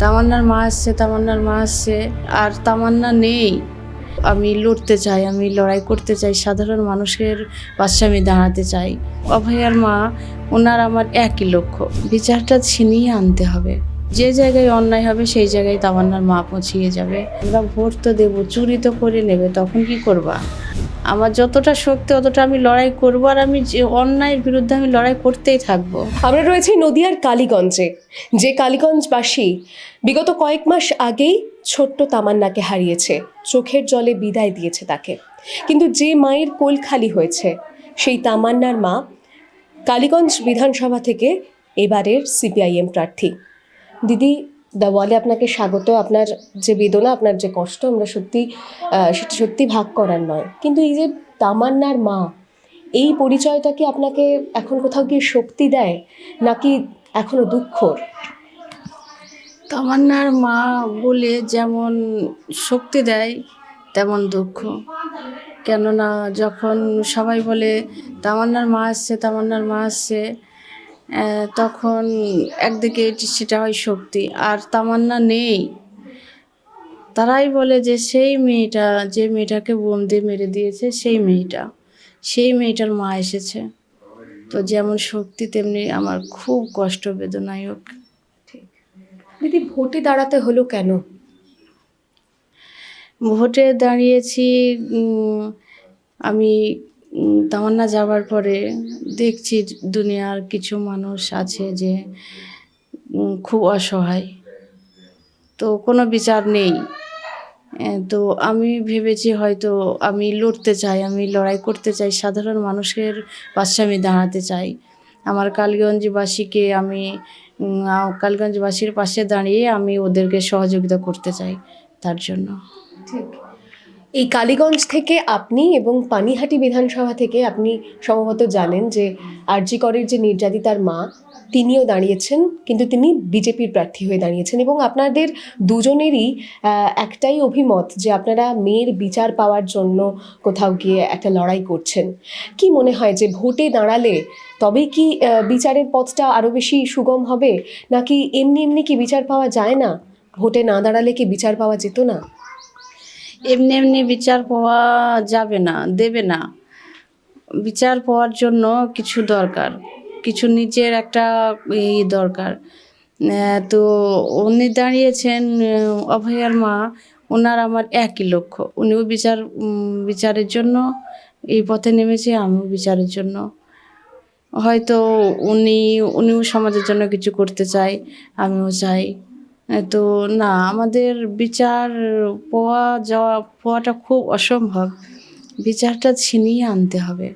তামান্নার মা আসছে, তামান্নার মা আসছে, আর তামান্না নেই। আমি লড়তে চাই, আমি লড়াই করতে চাই, সাধারণ মানুষের পাশে আমি দাঁড়াতে চাই। অভয়ার মা, ওনার আমার একই লক্ষ্য, বিচারটা ছিনিয়ে আনতে হবে। যে জায়গায় অন্যায় হবে সেই জায়গায় তামান্নার মা পৌঁছিয়ে যাবে। আমরা ভোট তো দেবো, চুরি তো করে নেবে, তখন কি করবা? আমার যতটা শক্তি অতটা আমি লড়াই করবো, আর আমি যে অন্যায়ের বিরুদ্ধে আমি লড়াই করতেই থাকবো। আমরা রয়েছি নদিয়ার কালীগঞ্জে, যে কালীগঞ্জবাসী বিগত কয়েক মাস আগেই ছোট্ট তামান্নাকে হারিয়েছে, চোখের জলে বিদায় দিয়েছে তাকে। কিন্তু যে মায়ের কোল খালি হয়েছে, সেই তামান্নার মা কালীগঞ্জ বিধানসভা থেকে এবারের সিপিআইএম প্রার্থী। দিদি, দ্য ওয়ালে আপনাকে স্বাগত। আপনার যে বেদনা, আপনার যে কষ্ট, আমরা সেটা সত্যি ভাগ করার নয়, কিন্তু এই যে তামান্নার মা, এই পরিচয়টা কি আপনাকে এখন কোথাও গিয়ে শক্তি দেয়, নাকি এখনো দুঃখর? তামান্নার মা বলে যেমন শক্তি দেয় তেমন দুঃখ। কেননা যখন সবাই বলে তামান্নার মা আসছে, তামান্নার মা আসছে, তখন একদিকে সেটা হয় শক্তি, আর তামান্না নেই। তারাই বলে যে সেই মেয়েটা, যে মেয়েটাকে বোম দিয়ে মেরে দিয়েছে, সেই মেয়েটার মা এসেছে। তো যেমন শক্তি তেমনি আমার খুব কষ্ট, বেদনায়ক। দিদি, ভোটে দাঁড়াতে হলো কেন? ভোটে দাঁড়িয়েছি, আমি তামান্না যাবার পরে দেখছি দুনিয়ার কিছু মানুষ আছে যে খুব অসহায়, তো কোনো বিচার নেই। তো আমি ভেবেছি হয়তো আমি লড়তে চাই, আমি লড়াই করতে চাই, সাধারণ মানুষের পাশে আমি দাঁড়াতে চাই। আমার কালীগঞ্জবাসীকে আমি কালীগঞ্জবাসীর পাশে দাঁড়িয়ে আমি ওদেরকে সহযোগিতা করতে চাই, তার জন্য। ঠিক। এই কালীগঞ্জ থেকে আপনি এবং পানিহাটি বিধানসভা থেকে আপনি সম্ভবত জানেন যে আরজি করের যে নির্যাতিতার মা, তিনিও দাঁড়িয়েছেন, কিন্তু তিনি বিজেপির প্রার্থী হয়ে দাঁড়িয়েছেন। এবং আপনাদের দুজনেরই একটাই অভিমত যে আপনারা মেয়ের বিচার পাওয়ার জন্য কোথাও গিয়ে একটা লড়াই করছেন। কি মনে হয় যে ভোটে দাঁড়ালে তবে কি বিচারের পথটা আরও বেশি সুগম হবে, নাকি এমনি এমনি কি বিচার পাওয়া যায় না? ভোটে না দাঁড়ালে কি বিচার পাওয়া যেত না? এমনি এমনি বিচার পাওয়া যাবে না, দেবে না। বিচার পাওয়ার জন্য কিছু দরকার, কিছু নিজের একটা দরকার। তো উনি দাঁড়িয়েছেন, অভয়ার মা, ওনার আমার একই লক্ষ্য। উনিও বিচারের জন্য এই পথে নেমেছে, আমিও বিচারের জন্য। হয়তো উনিও সমাজের জন্য কিছু করতে চাই, আমিও চাই। তো না, আমাদের বিচার পাওয়াটা খুব অসম্ভব। বিচারটা ছিনিয়ে আনতে হবে।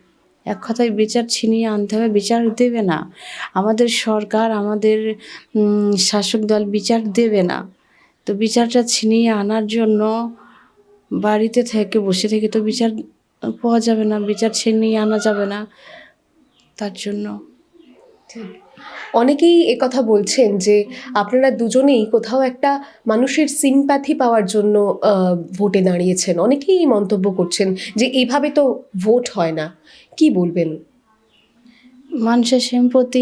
এক কথায় বিচার ছিনিয়ে আনতে হবে। বিচার দেবে না আমাদের সরকার, আমাদের শাসক দল, বিচার দেবে না। তো বিচারটা ছিনিয়ে আনার জন্য বাড়িতে থেকে বসে থেকে তো বিচার পাওয়া যাবে না, বিচার ছিনিয়ে আনা যাবে না, তার জন্য। অনেকেই একথা বলছেন যে আপনারা দুজনেই কোথাও একটা মানুষের সিম্প্যাথি পাওয়ার জন্য ভোটে দাঁড়িয়েছেন। অনেকেই এই মন্তব্য করছেন যে এইভাবে তো ভোট হয় না। কি বলবেন? মানুষের সিম্পতি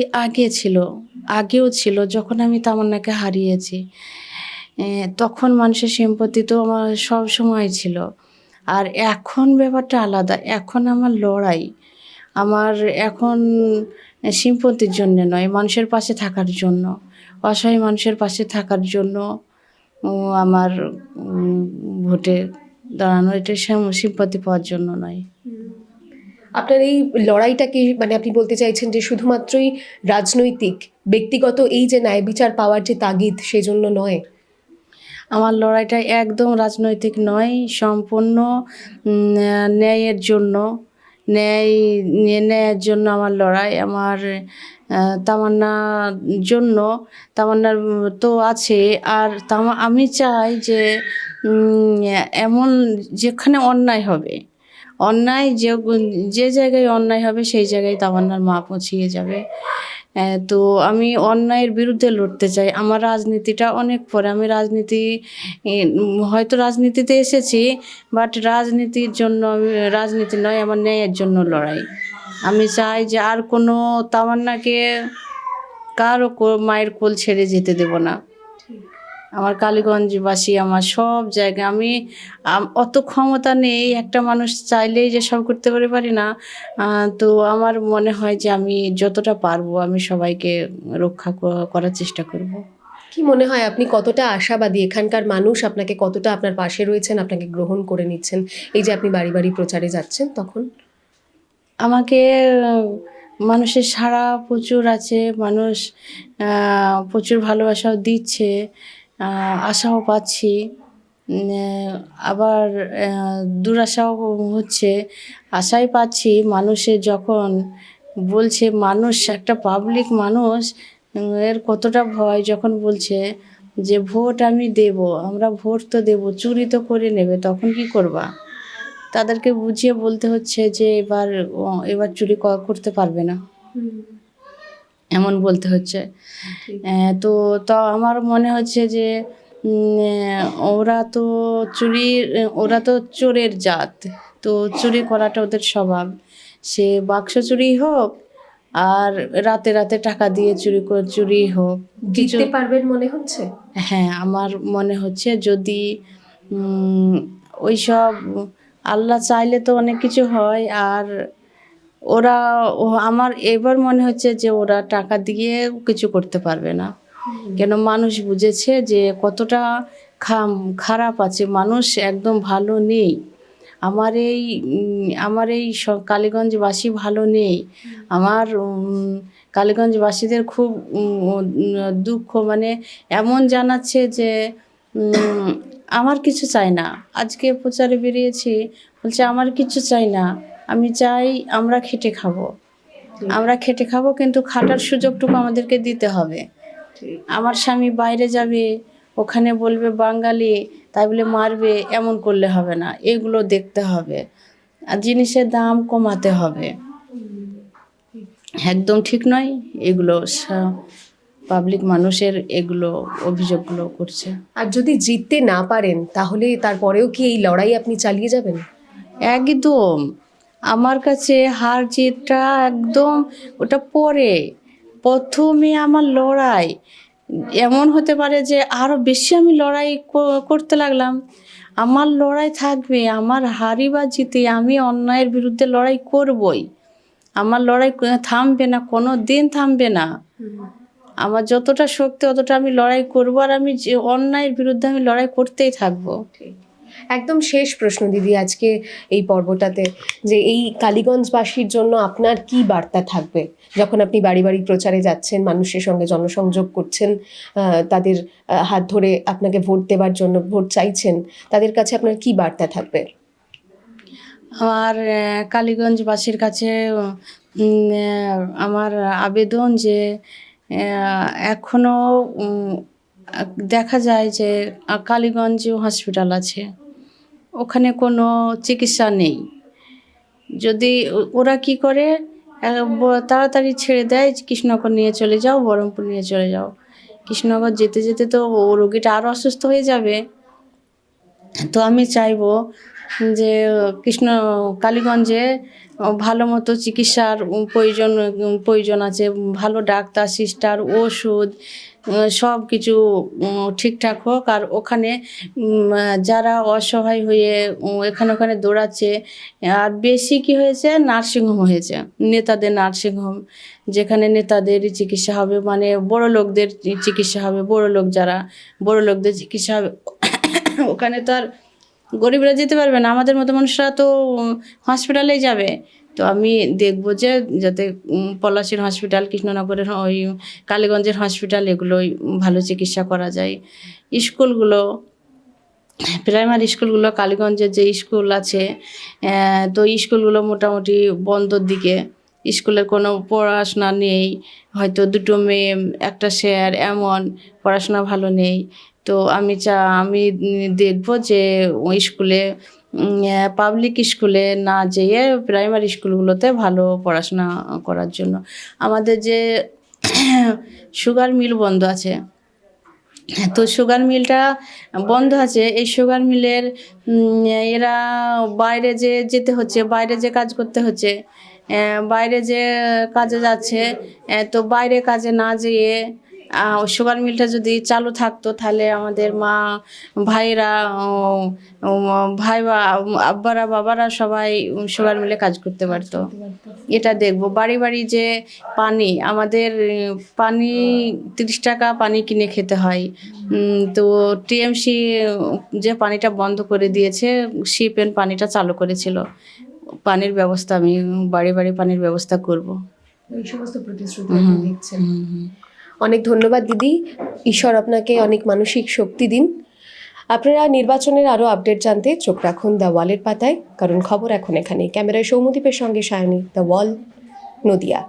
আগেও ছিল যখন আমি তামান্নাকে হারিয়েছি। তখন মানুষের সিম্পতি তো আমার সব সময় ছিল। আর এখন ব্যাপারটা আলাদা। এখন আমার লড়াই, আমার এখন সিম্পতির জন্যে নয়, মানুষের পাশে থাকার জন্য, অসহায় মানুষের পাশে থাকার জন্য আমার ভোটে দাঁড়ানো। এটা সিম্পতি পাওয়ার জন্য নয়। আপনার এই লড়াইটা কি, মানে আপনি বলতে চাইছেন যে শুধুমাত্রই রাজনৈতিক, ব্যক্তিগত এই যে ন্যায় বিচার পাওয়ার যে তাগিদ, সেজন্য নয়? আমার লড়াইটা একদম রাজনৈতিক নয়, সম্পূর্ণ ন্যায়ের জন্য। ন্যায়ের জন্য আমার লড়াই। আমার তামান্নার জন্য, তামান্নার তো আছে, আর আমি চাই যে এমন যেখানে অন্যায় হবে, যে জায়গায় অন্যায় হবে সেই জায়গায় তামান্নার মা পৌঁছিয়ে যাবে। তো আমি অন্যায়ের বিরুদ্ধে লড়তে চাই। আমার রাজনীতিটা অনেক পরে, আমি হয়তো রাজনীতিতে এসেছি, বাট রাজনীতির জন্য রাজনীতি নয়, আমার ন্যায়ের জন্য লড়াই। আমি চাই যে আর কোনো তামান্নাকে কারো মায়ের কোল ছেড়ে যেতে দেব না। আমার কালীগঞ্জবাসী আমার সব জায়গায় আমি অত ক্ষমতা নেই, একটা মানুষ চাইলেই যে সব করতে পারি না। তো আমার মনে হয় যে আমি যতটা পারবো আমি সবাইকে রক্ষা করার চেষ্টা করব। কি মনে হয় আপনি কতটা আশাবাদী, এখানকার মানুষ আপনাকে কতটা আপনার পাশে রয়েছেন, আপনাকে গ্রহণ করে নিচ্ছেন এই যে আপনি বাড়ি বাড়ি প্রচারে যাচ্ছেন তখন? আমাকে মানুষের সাড়া প্রচুর আছে, মানুষ প্রচুর ভালোবাসাও দিচ্ছে, আশাও পাচ্ছি, আবার দুরাশাও হচ্ছে। আশাই পাচ্ছি মানুষের যখন বলছে, মানুষ একটা পাবলিক মানুষ এর কতটা ভয় যখন বলছে যে ভোট আমি দেব, আমরা ভোট তো দেব, চুরি তো করে নেবে, তখন কি করবা? তাদেরকে বুঝিয়ে বলতে হচ্ছে যে এবার চুরি করতে পারবে না, এমন বলতে হচ্ছে। তো তো আমার মনে হচ্ছে যে ওরা তো চোরের জাত, তো চুরি করাটা ওদের স্বভাব। সে বাক্স চুরি হোক আর রাতে রাতে টাকা দিয়ে চুরি হোক, কিছু। জিততে পারবেন মনে হচ্ছে? হ্যাঁ, আমার মনে হচ্ছে যদি উম, ওইসব, আল্লাহ চাইলে তো অনেক কিছু হয়। আর ওরা আমার এবার মনে হচ্ছে যে ওরা টাকা দিয়ে কিছু করতে পারবে না, কেন মানুষ বুঝেছে যে কতটা খারাপ আছে, মানুষ একদম ভালো নেই। আমার এই কালীগঞ্জবাসী ভালো নেই। আমার কালীগঞ্জবাসীদের খুব দুঃখ, মানে এমন জানাচ্ছে যে উম, আমার কিছু চাই না। আজকে প্রচারে বেরিয়েছি, বলছে আমার কিছু চাই না, আমি চাই আমরা খেটে খাবো, কিন্তু খাটার সুযোগটুকু আমাদেরকে দিতে হবে। আমার স্বামী বাইরে যাবে, ওখানে বলবে বাঙালি, তাই বলে মারবে, এমন করলে হবে না, এগুলো দেখতে হবে। আর জিনিসের দাম কমাতে হবে, একদম ঠিক নয় এগুলো। পাবলিক মানুষের এগুলো অভিযোগগুলো করছে। আর যদি জিততে না পারেন তাহলে তারপরেও কি এই লড়াই আপনি চালিয়ে যাবেন? একদম, আমার কাছে হার জিতটা একদম ওটা পরে, প্রথমে আমার লড়াই এমন হতে পারে যে আরও বেশি আমি লড়াই করতে লাগলাম। আমার লড়াই থাকবে, আমার হারি বা জিতে আমি অন্যায়ের বিরুদ্ধে লড়াই করবই। আমার লড়াই থামবে না, কোনো দিন থামবে না। আমার যতটা শক্তি অতটা আমি লড়াই করব, আর আমি যে অন্যায়ের বিরুদ্ধে আমি লড়াই করতেই থাকবো। একদম শেষ প্রশ্ন দিদি আজকে এই পর্বটাতে, যে এই কালীগঞ্জবাসীর জন্য আপনার কি বার্তা থাকবে যখন আপনি বাড়ি বাড়ি প্রচারে যাচ্ছেন, মানুষের সঙ্গে জনসংযোগ করছেন, তাদের হাত ধরে আপনাকে ভোট দেওয়ার জন্য ভোট চাইছেন, তাদের কাছে আপনার কি বার্তা থাকবে? আমার কালীগঞ্জবাসীর কাছে আমার আবেদন যে এখনও দেখা যায় যে কালীগঞ্জ হসপিটাল আছে, ওখানে কোনো চিকিৎসা নেই। যদি ওরা কি করে, তাড়াতাড়ি ছেড়ে দেয়, কৃষ্ণনগর নিয়ে চলে যাও, বহরমপুর নিয়ে চলে যাও। কৃষ্ণনগর যেতে যেতে তো ও রোগীটা আরও অসুস্থ হয়ে যাবে। তো আমি চাইবো যে কালীগঞ্জে ভালো মতো চিকিৎসার প্রয়োজন আছে, ভালো ডাক্তার, সিস্টার, ওষুধ, সব কিছু ঠিকঠাক হোক। আর ওখানে যারা অসহায় হয়ে এখানে ওখানে দৌড়াচ্ছে, আর বেশি কি হয়েছে, নার্সিংহোম হয়েছে, নেতাদের নার্সিংহোম, যেখানে নেতাদেরই চিকিৎসা হবে, মানে বড় লোকদের চিকিৎসা হবে, বড় লোকদের চিকিৎসা হবে। ওখানে তো আর গরিবরা যেতে পারবে না, আমাদের মতো মানুষরা তো হসপিটালেই যাবে। তো আমি দেখবো যে যাতে পলাশীর হসপিটাল, কৃষ্ণনগরের ওই কালীগঞ্জের হসপিটাল, এগুলোই ভালো চিকিৎসা করা যায়। স্কুলগুলো, প্রাইমারি স্কুলগুলো, কালীগঞ্জের যে স্কুল আছে, তো স্কুলগুলো মোটামুটি বন্ধর দিকে, স্কুলের কোনো পড়াশোনা নেই, হয়তো দুটো মেয়ে একটা স্যার, এমন পড়াশোনা ভালো নেই। তো আমি দেখব যে ওই স্কুলে, পাবলিক স্কুলে না যেয়ে প্রাইমারি স্কুলগুলোতে ভালো পড়াশোনা করার জন্য। আমাদের যে সুগার মিল বন্ধ আছে, তো সুগার মিলটা বন্ধ আছে, এই সুগার মিলের এরা বাইরে যেতে হচ্ছে, বাইরে যে কাজ করতে হচ্ছে, বাইরে যে কাজে যাচ্ছে, তো বাইরে কাজে না যেয়ে ওই সুগার মিলটা যদি চালু থাকতো তাহলে আমাদের মা ভাইরা ভাই বা আব্বারা বাবারা সবাই সুগার মিলে কাজ করতে পারতো। এটা দেখবো বাড়ি বাড়ি যে পানি আমাদের পানি 30 টাকা পানি কিনে খেতে হয়। তো টিএমসি যে পানিটা বন্ধ করে দিয়েছে, শিপেন পানিটা চালু করেছিল। পানির ব্যবস্থা আমি বাড়ি বাড়ি পানির ব্যবস্থা করব। এই সমস্ত প্রতিশ্রুতি আপনি দেখছেন। অনেক ধন্যবাদ দিদি, ঈশ্বর আপনাকে অনেক মানসিক শক্তি দিন। আপনারা নির্বাচনের আরও আপডেট জানতে চোখ রাখুন দ্য ওয়ালের পাতায়, কারণ খবর এখন এখানে। ক্যামেরায় সৌম্যদীপের সঙ্গে সায়নী, দ্য ওয়াল, নদিয়া।